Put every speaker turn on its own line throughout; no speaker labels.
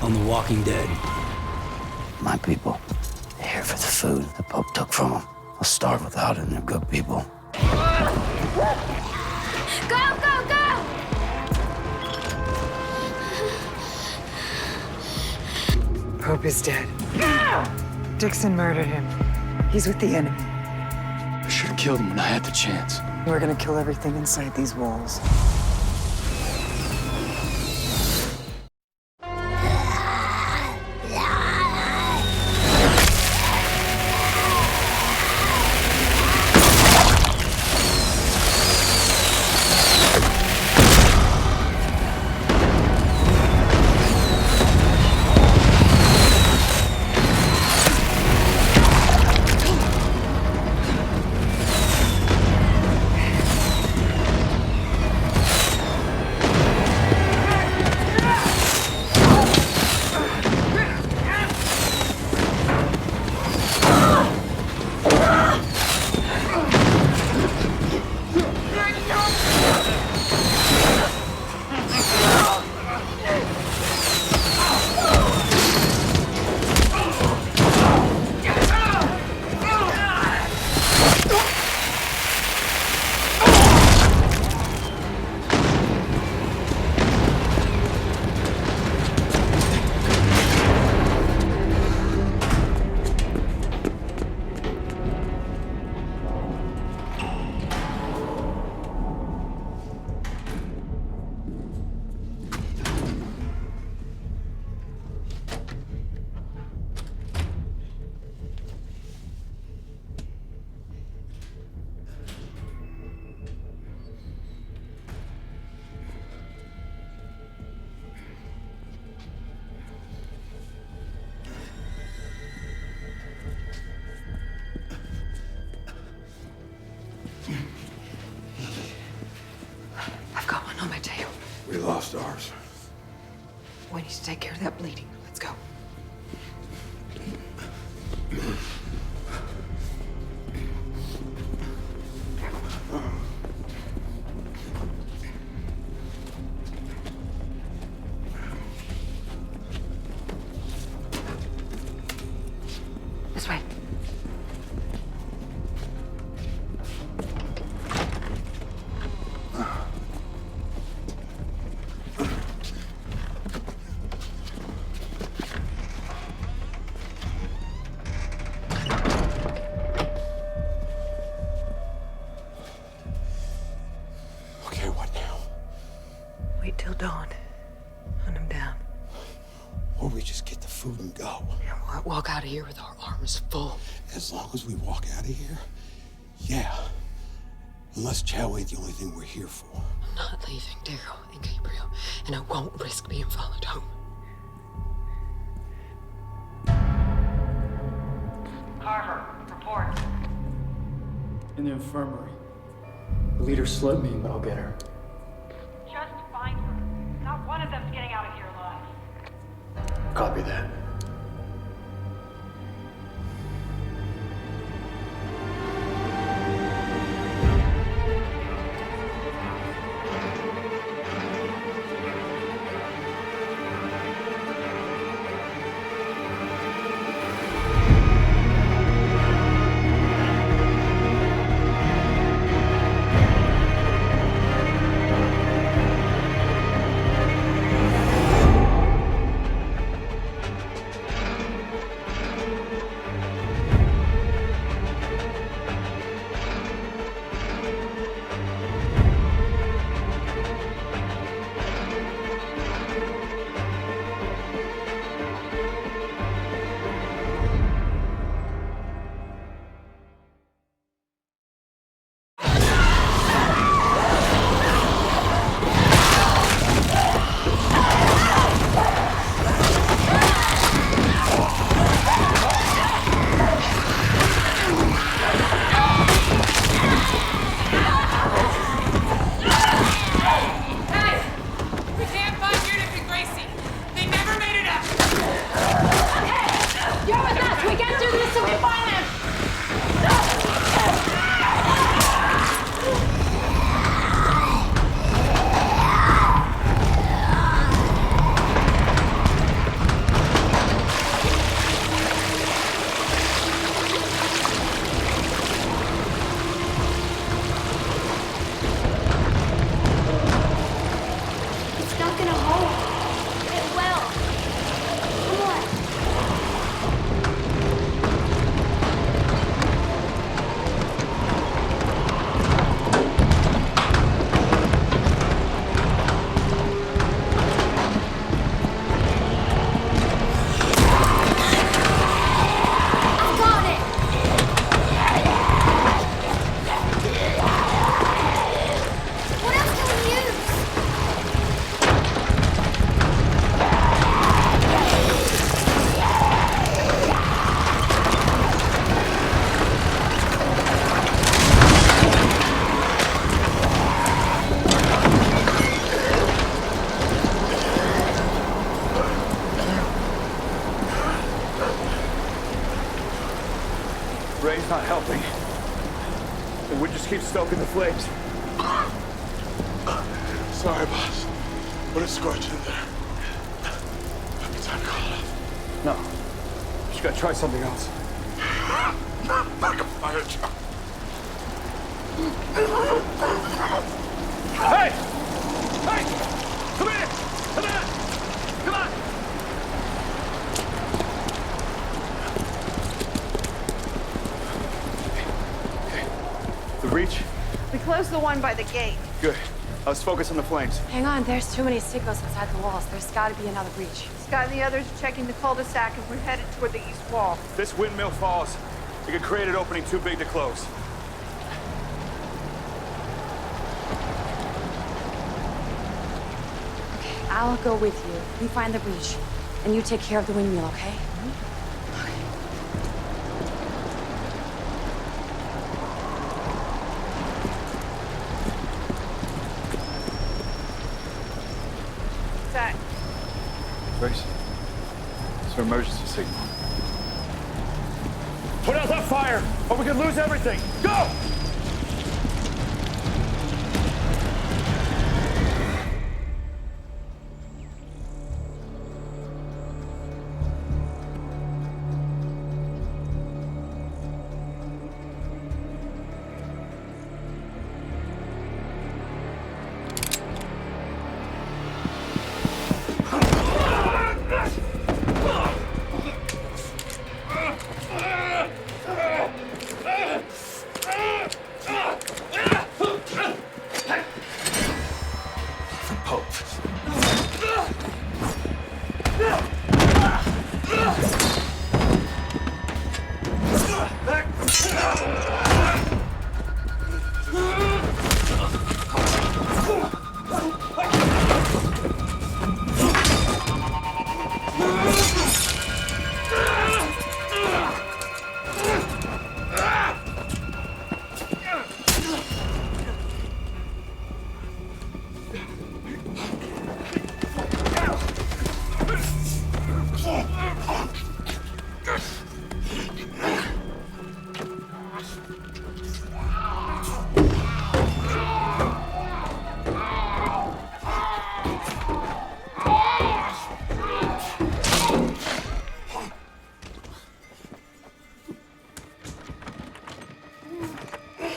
on The Walking Dead.
My people, they're here for the food the Pope took from them. They'll starve without it, and they're good people.
Go, go, go!
Pope is dead. Dixon murdered him. He's with the enemy.
I should have killed him when I had the chance.
We're gonna kill everything inside these walls. I've got one on my tail.
We lost ours.
We need to take care of that bleeding. Let's go. This way.
Okay, what now?
Wait till dawn. Hunt him down.
Or we just get the food and go.
And we'll walk out of here with our arms full.
As long as we walk out of here, yeah. Unless Chow ain't the only thing we're here for.
I'm not leaving Daryl and Gabriel, and I won't risk being followed home.
Carver, report.
In the infirmary. The leader slipped me, but I'll get her.
Just find her. Not one of them's getting out of here alive.
Copy that.
rain's not helping. And we just keep stoking the flames.
Sorry, boss. But it's scorching in there. Maybe time to call it off.
No. Just gotta try something else.
Like a fire truck.
Hey! Hey! Come here! Come on! Come on! Okay. The reach?
We closed the one by the gate.
Good. Let's focus on the flames.
Hang on, there's too many signals inside the walls. There's got to be another breach.
Scott and the others are checking the cul-de-sac and we're headed toward the east wall.
If this windmill falls, it could create an opening too big to close.
Okay, I'll go with you. You find the breach, and you take care of the windmill, okay?
What's that?
Grace, it's an emergency signal. Put out that fire, or we could lose everything. Go!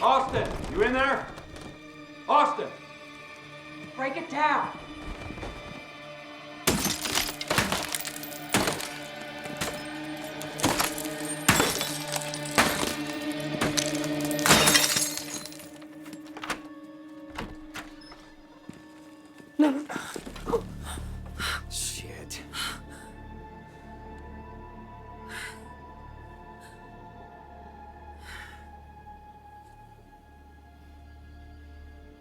Austin, you in there? Austin!
Break it down.
Shit.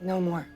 No more.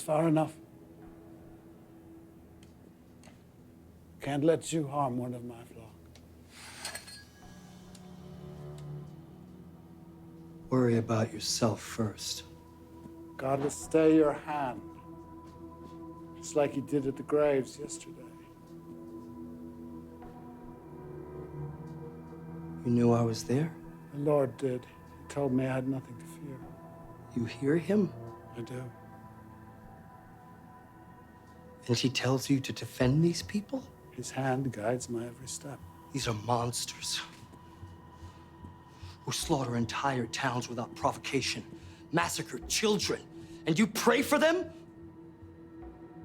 far enough. Can't let you harm one of my flock.
Worry about yourself first.
God will stay your hand, just like he did at the graves yesterday.
You knew I was there?
The Lord did. He told me I had nothing to fear.
You hear him?
I do.
And he tells you to defend these people?
His hand guides my every step.
These are monsters who slaughter entire towns without provocation, massacre children, and you pray for them?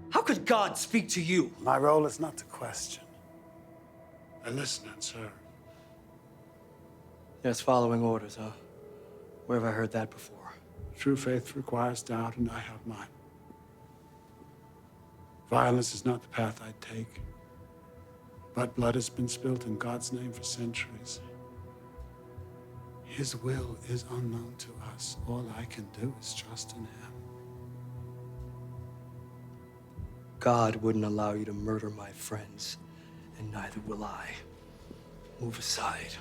How could God speak to you?
My role is not to question. I listen and serve.
Yes, following orders, huh? Where have I heard that before?
True faith requires doubt, and I have mine. Violence is not the path I'd take. But blood has been spilled in God's name for centuries. His will is unknown to us. All I can do is trust in him.
God wouldn't allow you to murder my friends, and neither will I. Move aside.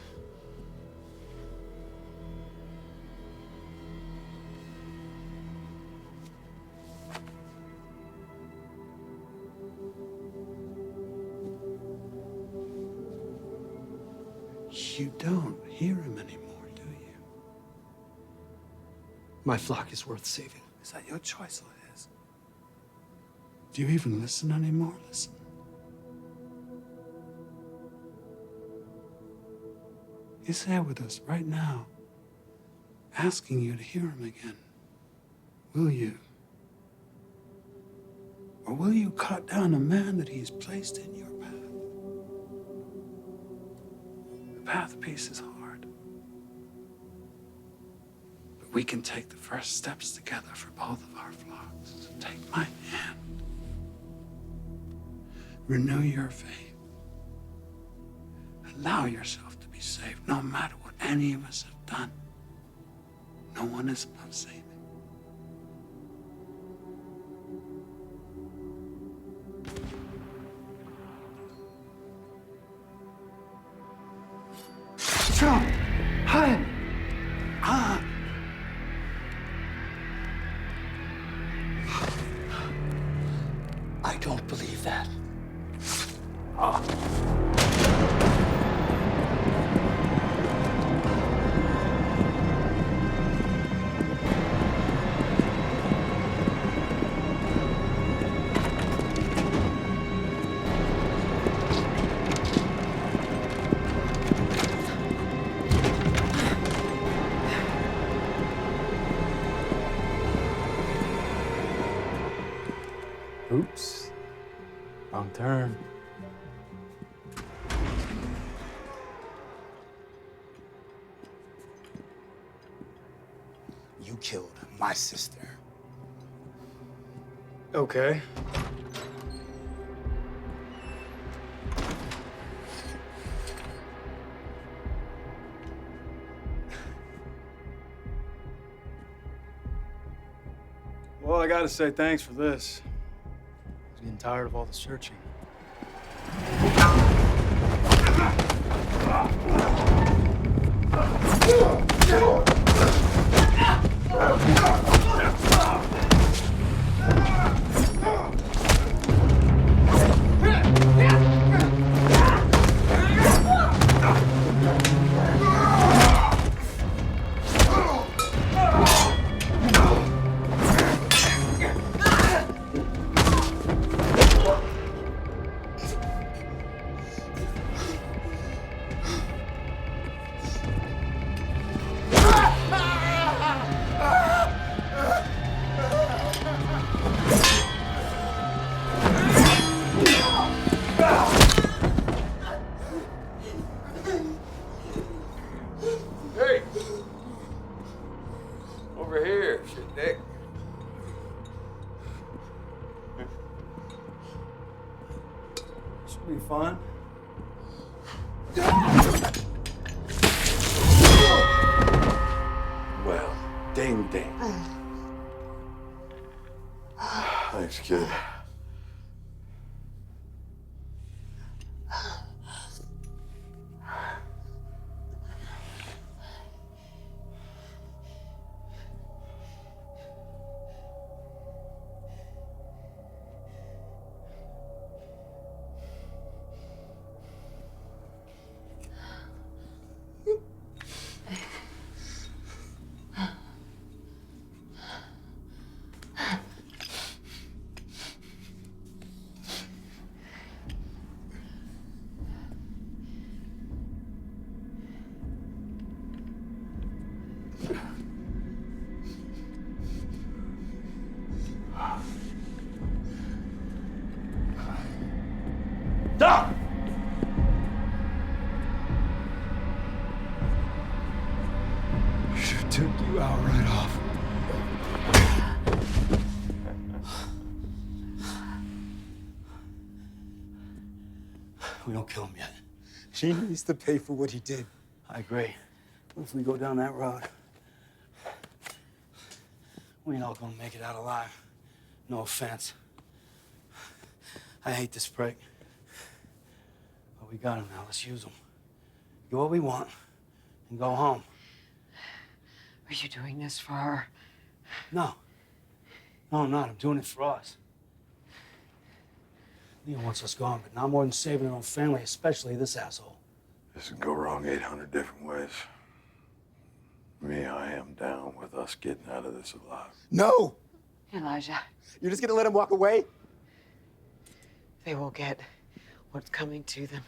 You don't hear him anymore, do you?
My flock is worth saving.
Is that your choice or his? Do you even listen anymore? Listen. He's here with us right now, asking you to hear him again. Will you? Or will you cut down a man that he's placed in your path? The path of peace is hard. But we can take the first steps together for both of our flocks. So take my hand. Renew your faith. Allow yourself to be saved, no matter what any of us have done. No one is above saving. John! Hi!
I don't believe that.
Oops. Wrong turn.
You killed my sister.
Okay. Well, I gotta say thanks for this. I was getting tired of all the searching.
Hey! Over here, shit dick.
Should be fun.
Well, ding ding. Thanks, kid. Doc!
I should have took you out right off.
We don't kill him yet.
He needs to pay for what he did.
I agree. But if we go down that road, we ain't all gonna make it out alive. No offense. I hate this prick. But we got him now. Let's use him. Get what we want and go home.
Are you doing this for her?
No. No, I'm not. I'm doing it for us. Leah wants us gone, but not more than saving her own family, especially this asshole.
This can go wrong 800 different ways. Me, I am down with us getting out of this alive.
No!
Elijah,
You're just gonna let him walk away?
they will get what's coming to them.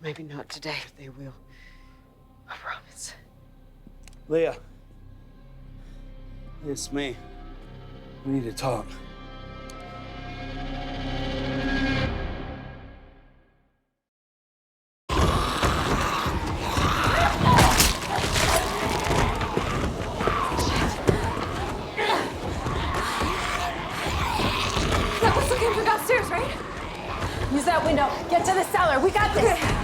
Maybe not today, but they will. I promise.
Leah. It's me. We need to talk.
That whistle came from downstairs, right? Use that window. Get to the cellar. We got this.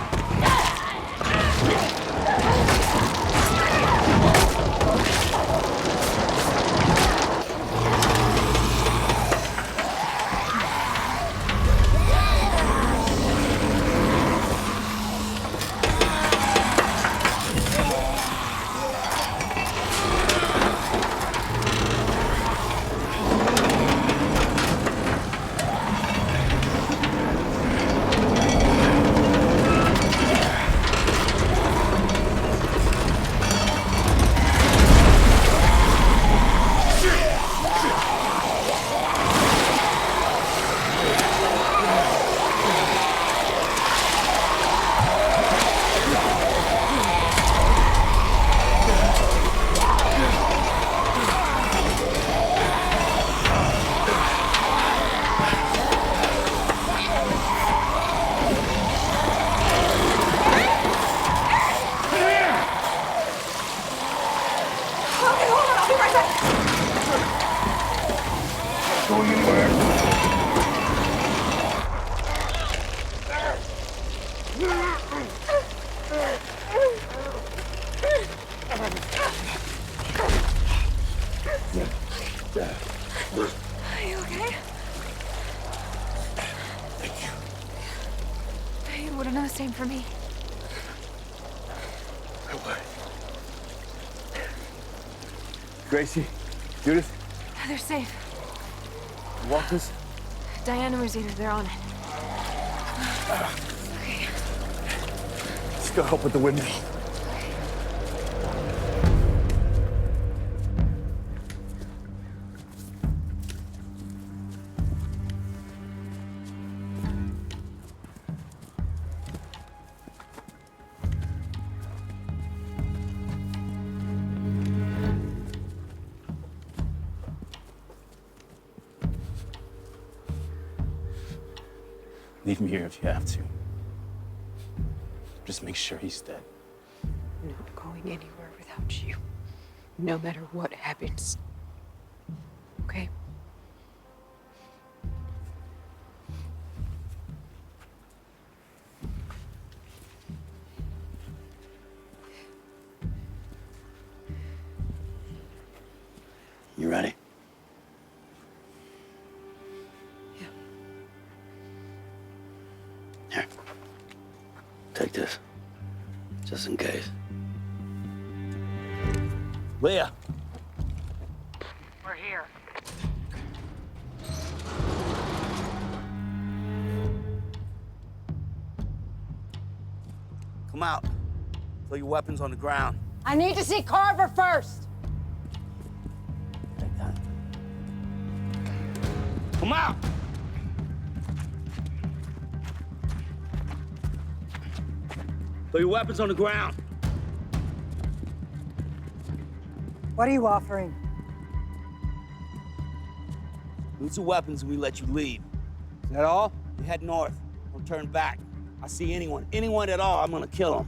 Are you okay? You wouldn't know the same for me.
Gracie, Judith,
They're safe.
Walters.
Diana and Rosita, they're on it. Okay.
Let's go help with the windmill.
Leave him here if you have to. Just make sure he's dead.
I'm not going anywhere without you. No matter what happens. Okay?
You ready? this, just in case. Leah!
We're here.
Come out. Throw your weapons on the ground.
I need to see Carver first.
Take that. Come out! Throw your weapons on the ground.
What are you offering?
Lose the weapons and we let you leave. Is that all? You head north. Don't turn back. I see anyone at all, I'm gonna kill them.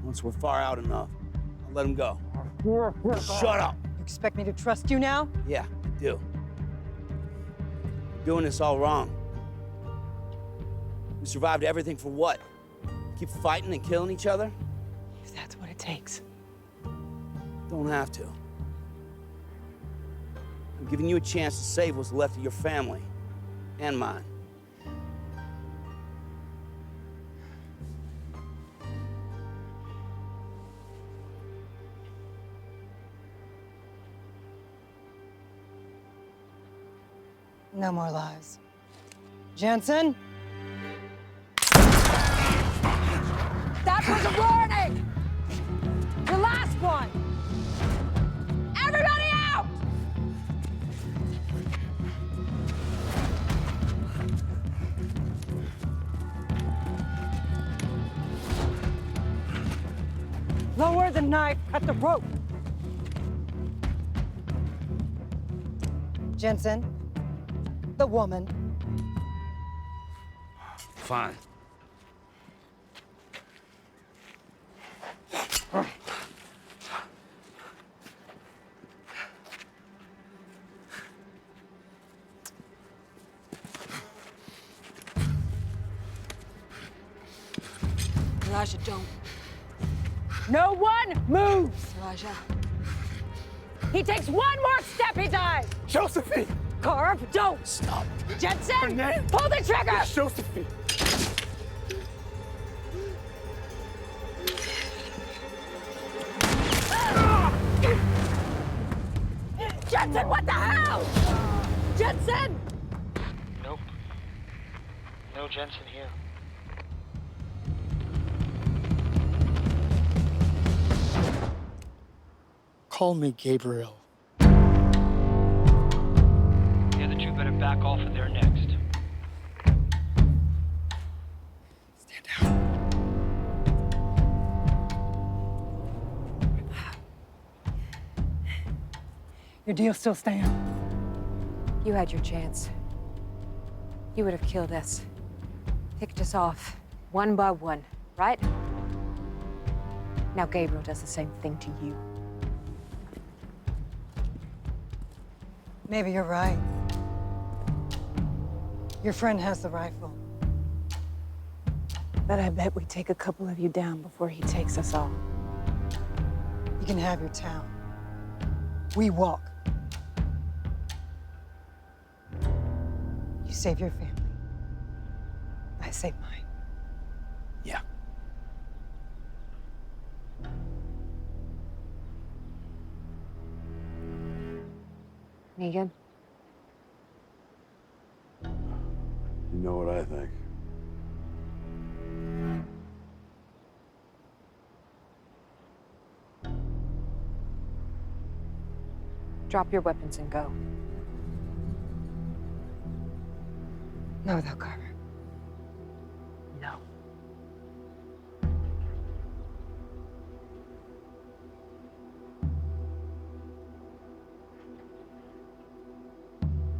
Once we're far out enough, I'll let them go. Shut up!
You expect me to trust you now?
Yeah, I do. You're doing this all wrong. We survived everything for what? Keep fighting and killing each other?
If that's what it takes.
Don't have to. I'm giving you a chance to save what's left of your family and mine.
No more lies. Jensen?
That was a warning! The last one! Everybody out!
Lower the knife, cut the rope. Jensen, the woman.
Fine.
Elijah, don't. No one moves! Elijah. He takes one more step, he dies!
Josephine!
Carve, don't!
Stop.
Jensen,
Her name?
pull the trigger!
Josephine!
Jensen, what the hell? Jensen!
Nope. No Jensen here.
Call me Gabriel.
The other two better back off or they're next.
Stand down.
Your deal still stands.
You had your chance. You would have killed us. Picked us off, one by one, right? Now Gabriel does the same thing to you.
Maybe you're right. Your friend has the rifle.
But I bet we take a couple of you down before he takes us all.
You can have your town. We walk. You save your family. I save mine.
Yeah.
Negan?
You know what I think.
Drop your weapons and go.
No, without Carver.
No.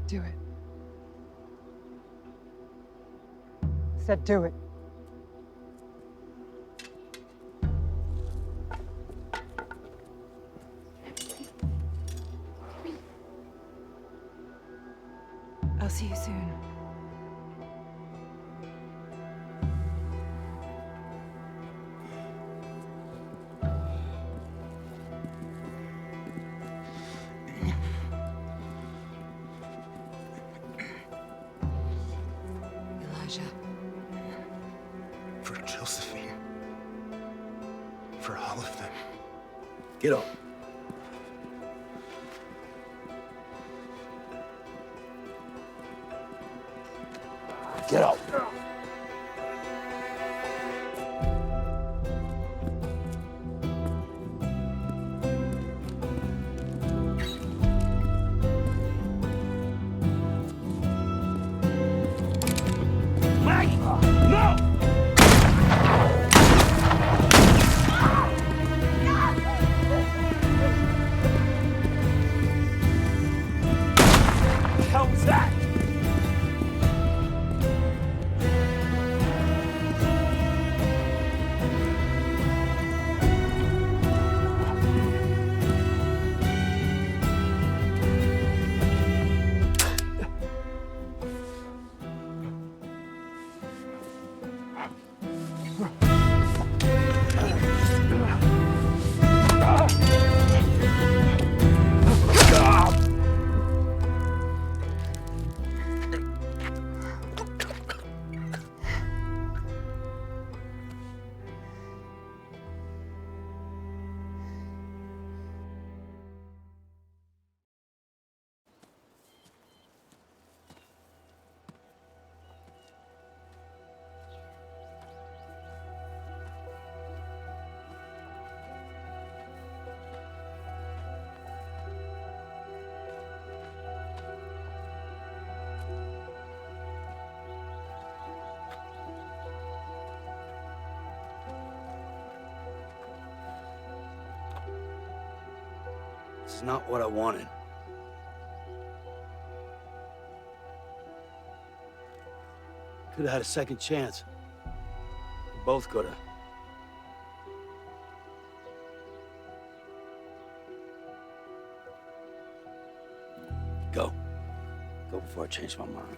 Do it. Said do it.
I'll see you soon.
For Josephine.
for all of them.
Get up. Get up. This is not what I wanted. Could have had a second chance. We both could have. Go. Go before I change my mind.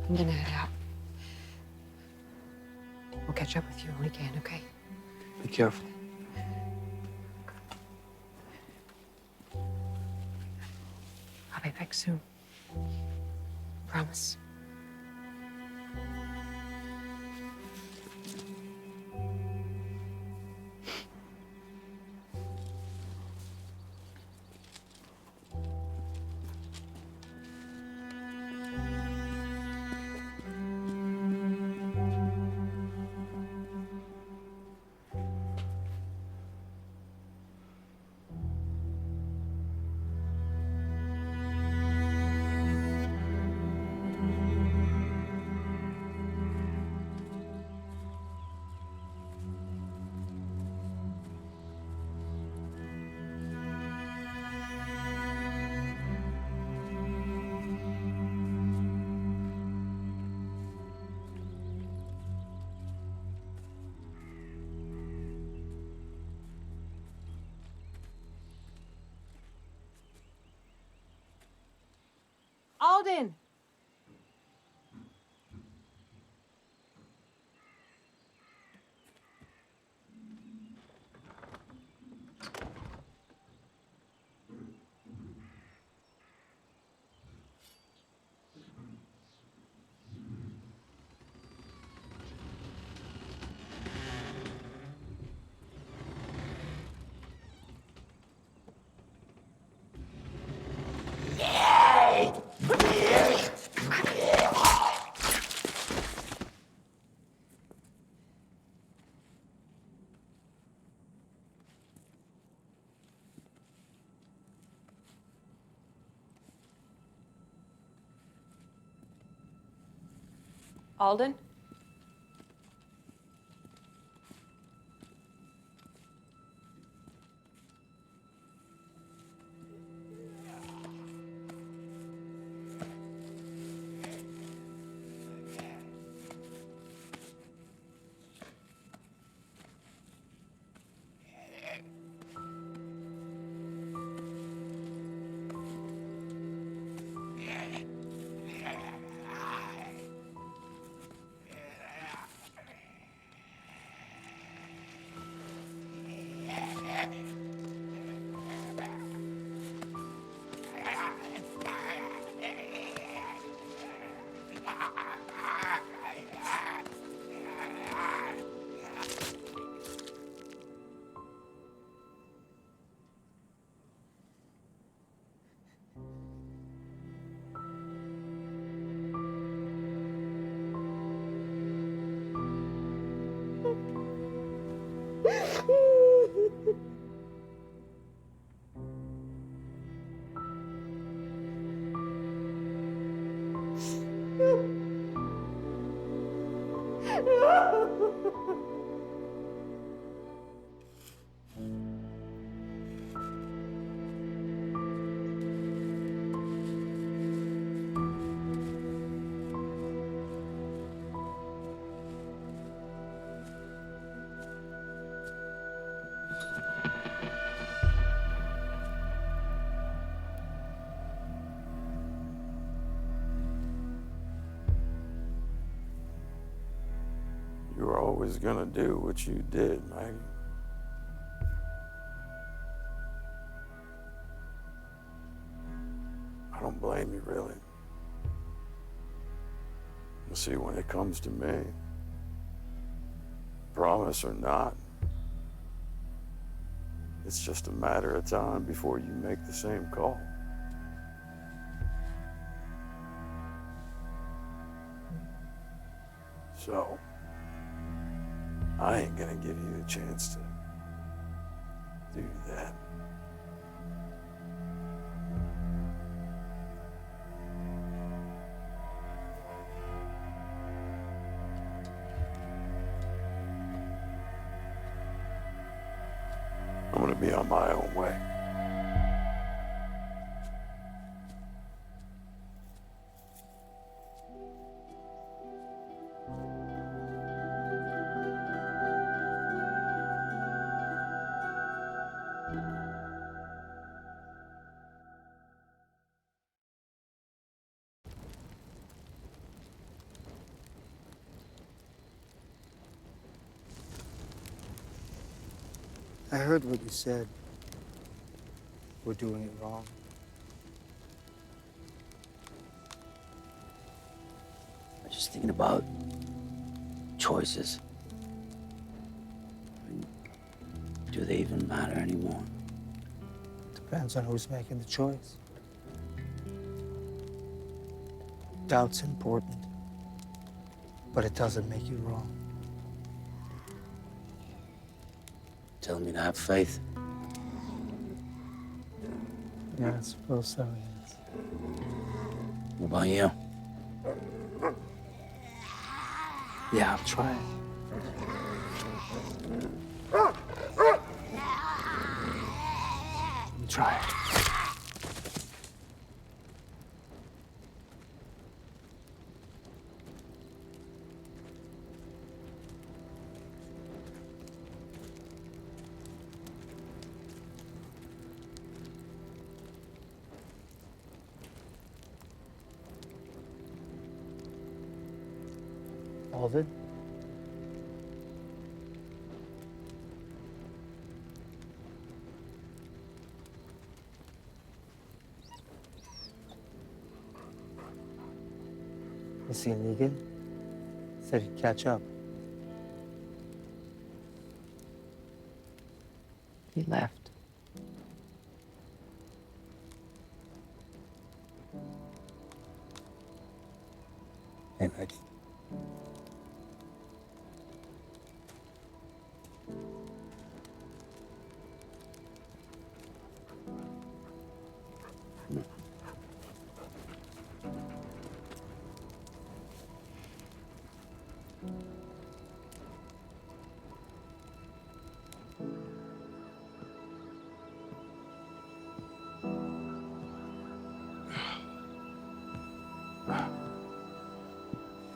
I'm gonna head out. We'll catch up with you when we can, okay?
Be careful.
I'll be back soon. Promise. Alden! Alden?
You were always gonna do what you did, Maggie. I don't blame you, really. You see, when it comes to me, promise or not, it's just a matter of time before you make the same call. So, I ain't gonna give you a chance to do that. I'm gonna be on my own way.
I heard what you said. We're doing it wrong.
I'm just thinking about choices. Do they even matter anymore?
Depends on who's making the choice. Doubt's important, but it doesn't make you wrong.
Tell me to have faith.
Yeah, I suppose so, yes.
What about you?
Yeah, I'm trying. I'm trying. Alden? You see Negan? Said he'd catch up.
He left.
Hey, Maggie.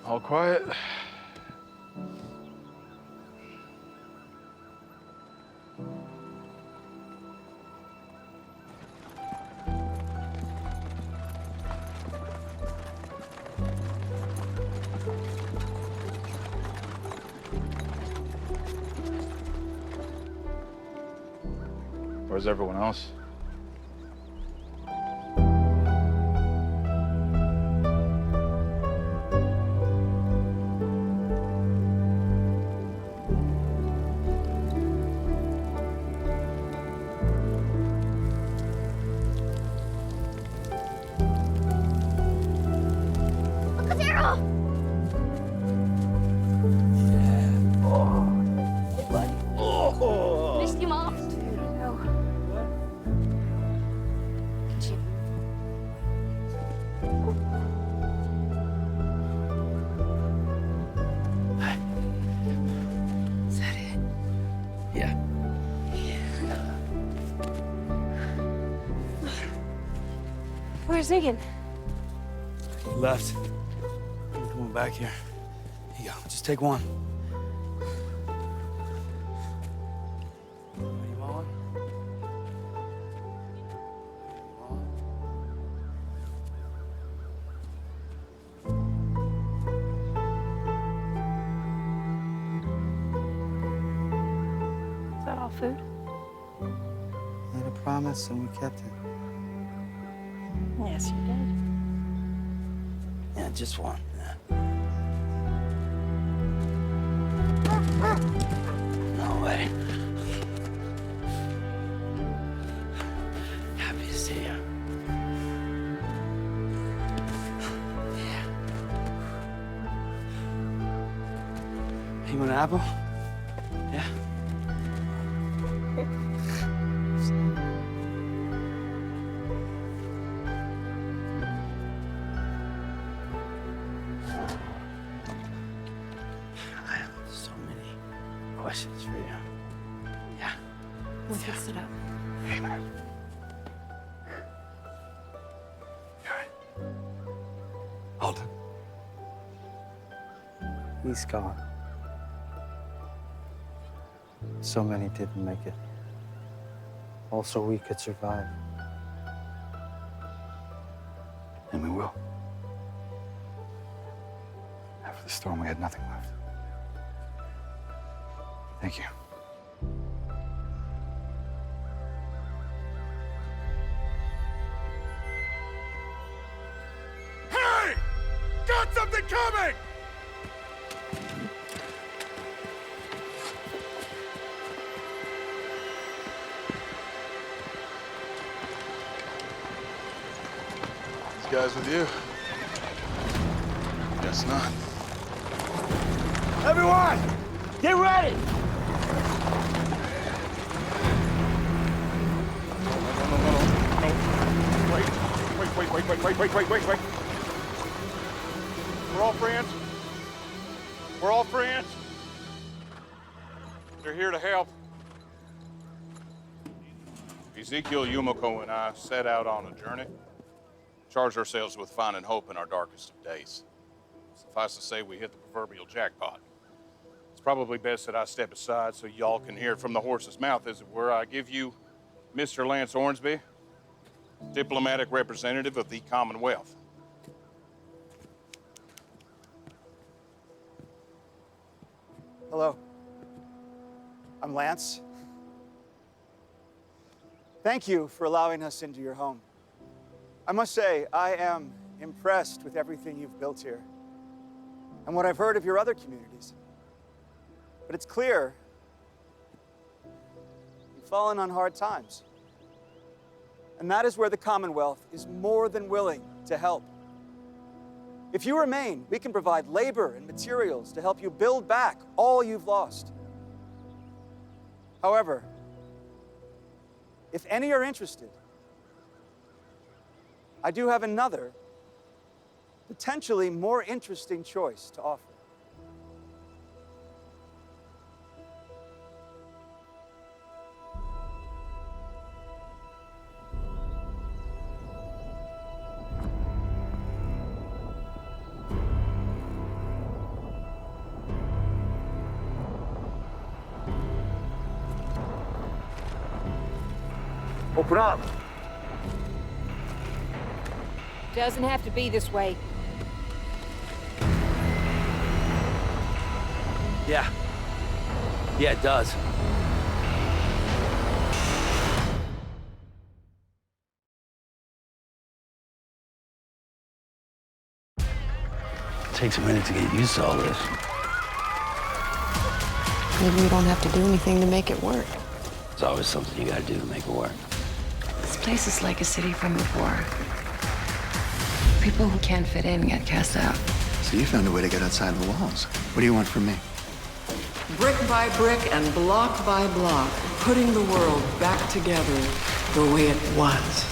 All quiet? Where's everyone else?
Missed you, Mom. Where's Egan?
He left. I'm coming back here. Here you go. Just take one. You want one?
Is that all food?
Made a promise and we kept it.
Yes, you did.
Yeah, just one. Yeah. No way. Happy to see you. Yeah.
You want an apple? Yeah.
I have so many questions for you. Yeah.
We'll fix it up.
Hey, man.
Alden.
He's gone. So many didn't make it. Also, we could survive.
And we will. After the storm, we had nothing left. Thank you.
Hey! Got something coming!
These guys with you? Guess not.
Everyone, get ready! Wait. We're all friends. We're all friends. They're here to help. Ezekiel, Yumiko, and I set out on a journey. Charged ourselves with finding hope in our darkest of days. Suffice to say, we hit the proverbial jackpot. It's probably best that I step aside so y'all can hear it from the horse's mouth, as it were. I give you Mr. Lance Ormsby, diplomatic representative of the Commonwealth.
Hello. I'm Lance. Thank you for allowing us into your home. I must say, I am impressed with everything you've built here and what I've heard of your other communities. But it's clear you've fallen on hard times. And that is where the Commonwealth is more than willing to help. If you remain, we can provide labor and materials to help you build back all you've lost. However, if any are interested, I do have another, potentially more interesting choice to offer.
Open up.
Doesn't have to be this way.
Yeah. Yeah, it does.
It takes a minute to get used to all this.
Maybe we don't have to do anything to make it work.
There's always something you gotta do to make it work.
This place is like a city from before. People who can't fit in get cast out.
So you found a way to get outside the walls. What do you want from me?
Brick by brick and block by block, putting the world back together the way it was.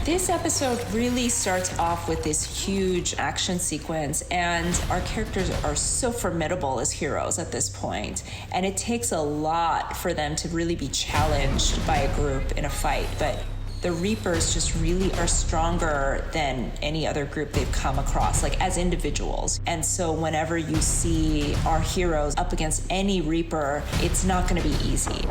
This episode really starts off with this huge action sequence, and our characters are so formidable as heroes at this point. And it takes a lot for them to really be challenged by a group in a fight. But the Reapers just really are stronger than any other group they've come across, like as individuals. And so whenever you see our heroes up against any Reaper, it's not going to be easy.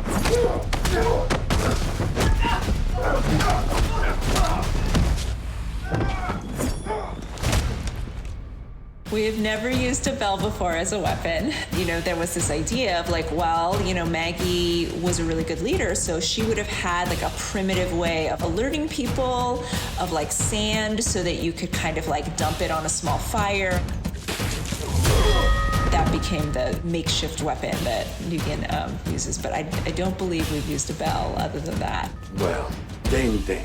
We've never used a bell before as a weapon. There was this idea of like, well, Maggie was a really good leader, so she would have had like a primitive way of alerting people of like sand so that you could kind of like dump it on a small fire. That became the makeshift weapon that Negan uses, but I don't believe we've used a bell other than that.
Well, ding ding.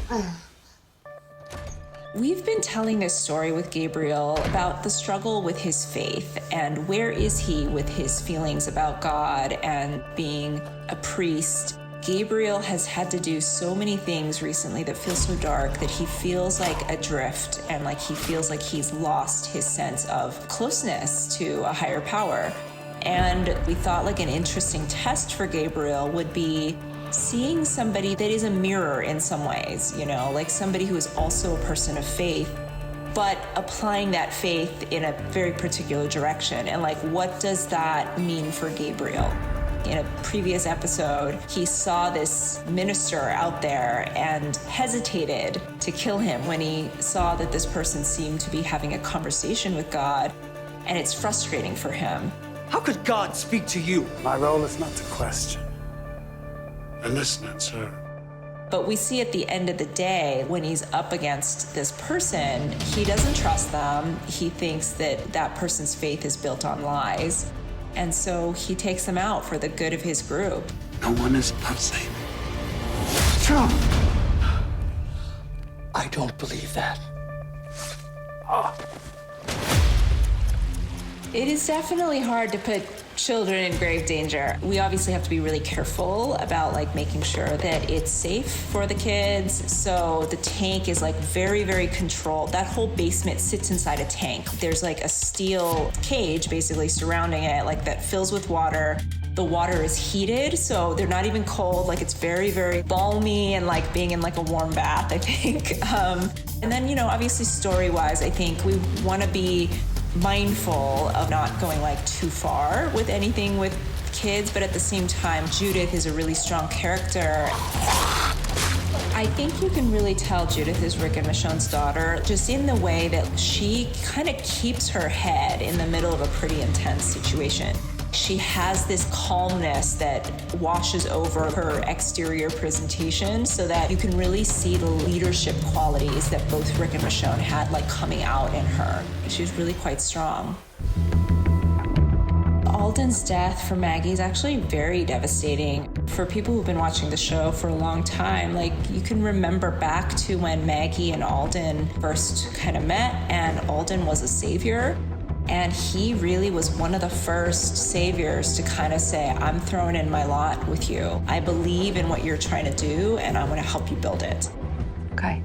We've been telling this story with Gabriel about the struggle with his faith and where is he with his feelings about God and being a priest. Gabriel has had to do so many things recently that feel so dark that he feels like adrift and like he feels like he's lost his sense of closeness to a higher power. And we thought like an interesting test for Gabriel would be seeing somebody that is a mirror in some ways, like somebody who is also a person of faith, but applying that faith in a very particular direction. And like, what does that mean for Gabriel? In a previous episode, he saw this minister out there and hesitated to kill him when he saw that this person seemed to be having a conversation with God, and it's frustrating for him.
How could God speak to you?
My role is not to question. A listener, sir.
But we see at the end of the day, when he's up against this person, he doesn't trust them. He thinks that that person's faith is built on lies. And so he takes them out for the good of his group.
No one is above Satan.
I don't believe that.
It is definitely hard to put children in grave danger. We obviously have to be really careful about like making sure that it's safe for the kids. So the tank is like very, very controlled. That whole basement sits inside a tank. There's like a steel cage basically surrounding it, like that fills with water. The water is heated, so they're not even cold. Like it's very, very balmy and like being in like a warm bath, I think. And then, obviously story-wise, I think we want to be mindful of not going like too far with anything with kids, but at the same time, Judith is a really strong character. I think you can really tell Judith is Rick and Michonne's daughter just in the way that she kind of keeps her head in the middle of a pretty intense situation. She has this calmness that washes over her exterior presentation so that you can really see the leadership qualities that both Rick and Michonne had like coming out in her. She's really quite strong. Alden's death for Maggie is actually very devastating. For people who've been watching the show for a long time, like you can remember back to when Maggie and Alden first kind of met, and Alden was a savior. And he really was one of the first saviors to kind of say, I'm throwing in my lot with you. I believe in what you're trying to do, and I'm going to help you build it.
Okay.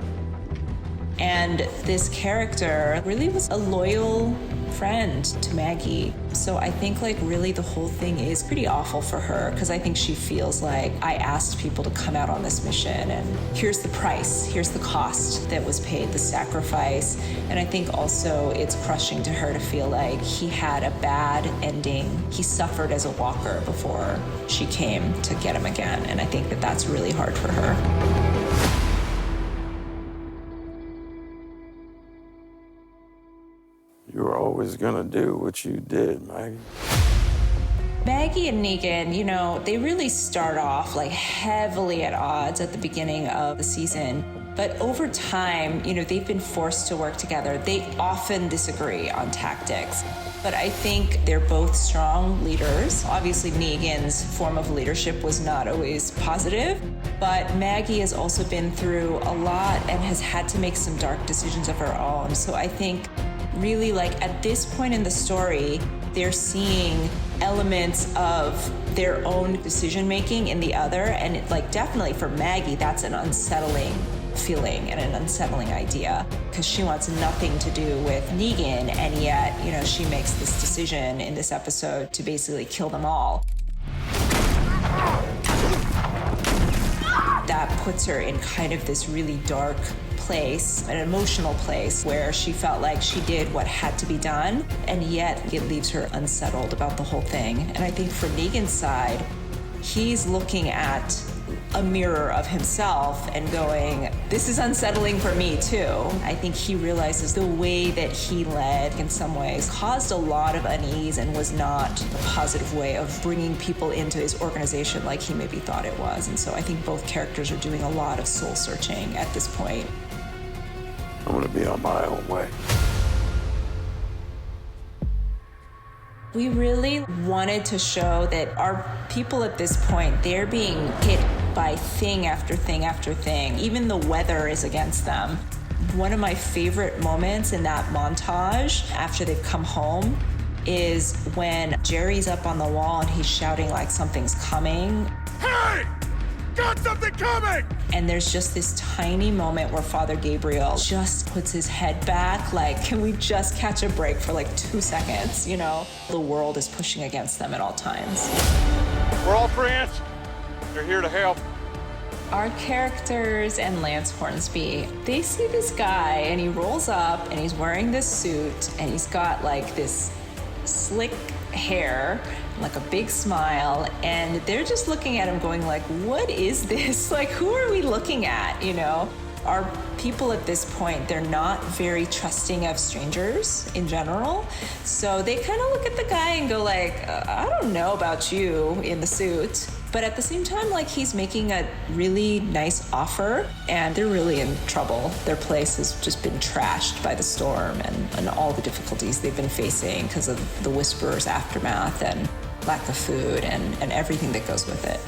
And this character really was a loyal friend to Maggie. So I think like really the whole thing is pretty awful for her, because I think she feels like I asked people to come out on this mission and here's the price, here's the cost that was paid, the sacrifice. And I think also it's crushing to her to feel like he had a bad ending. He suffered as a walker before she came to get him again. And I think that that's really hard for her.
You were always gonna do what you did, Maggie.
Maggie and Negan, they really start off like heavily at odds at the beginning of the season. But over time, they've been forced to work together. They often disagree on tactics. But I think they're both strong leaders. Obviously, Negan's form of leadership was not always positive, but Maggie has also been through a lot and has had to make some dark decisions of her own. So I think really like at this point in the story, they're seeing elements of their own decision making in the other. And definitely for Maggie, that's an unsettling feeling and an unsettling idea because she wants nothing to do with Negan, and yet, you know, she makes this decision in this episode to basically kill them all. That puts her in kind of this really dark place, an emotional place, where she felt like she did what had to be done, and yet it leaves her unsettled about the whole thing. And I think for Negan's side, he's looking at a mirror of himself and going, this is unsettling for me too. I think he realizes the way that he led in some ways caused a lot of unease and was not a positive way of bringing people into his organization like he maybe thought it was. And so I think both characters are doing a lot of soul searching at this point.
I'm gonna be on my own way.
We really wanted to show that our people at this point, they're being hit by thing after thing after thing. Even the weather is against them. One of my favorite moments in that montage after they've come home is when Jerry's up on the wall and he's shouting like something's coming.
Hey! Got something coming!
And there's just this tiny moment where Father Gabriel just puts his head back, like, can we just catch a break for like 2 seconds, you know? The world is pushing against them at all times.
We're all friends. They're here to help.
Our characters and Lance Hornsby, they see this guy and he rolls up and he's wearing this suit and he's got like this slick hair, like a big smile, and they're just looking at him going like, what is this? Like, who are we looking at, you know? Our people at this point, they're not very trusting of strangers in general. So they kind of look at the guy and go like, I don't know about you in the suit. But at the same time, like, he's making a really nice offer and they're really in trouble. Their place has just been trashed by the storm and all the difficulties they've been facing because of the Whisperer's aftermath and lack of food and everything that goes with it.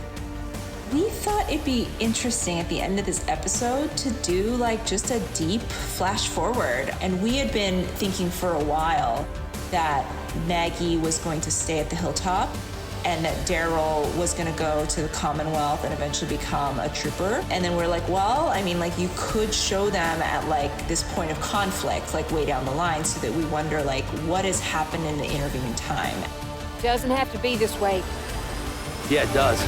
We thought it'd be interesting at the end of this episode to do like just a deep flash forward. And we had been thinking for a while that Maggie was going to stay at the hilltop and that Daryl was gonna go to the Commonwealth and eventually become a trooper. And then we're like, well, I mean, like, you could show them at like this point of conflict, like way down the line, so that we wonder like what has happened in the intervening time.
Doesn't have to be this way.
Yeah, it does.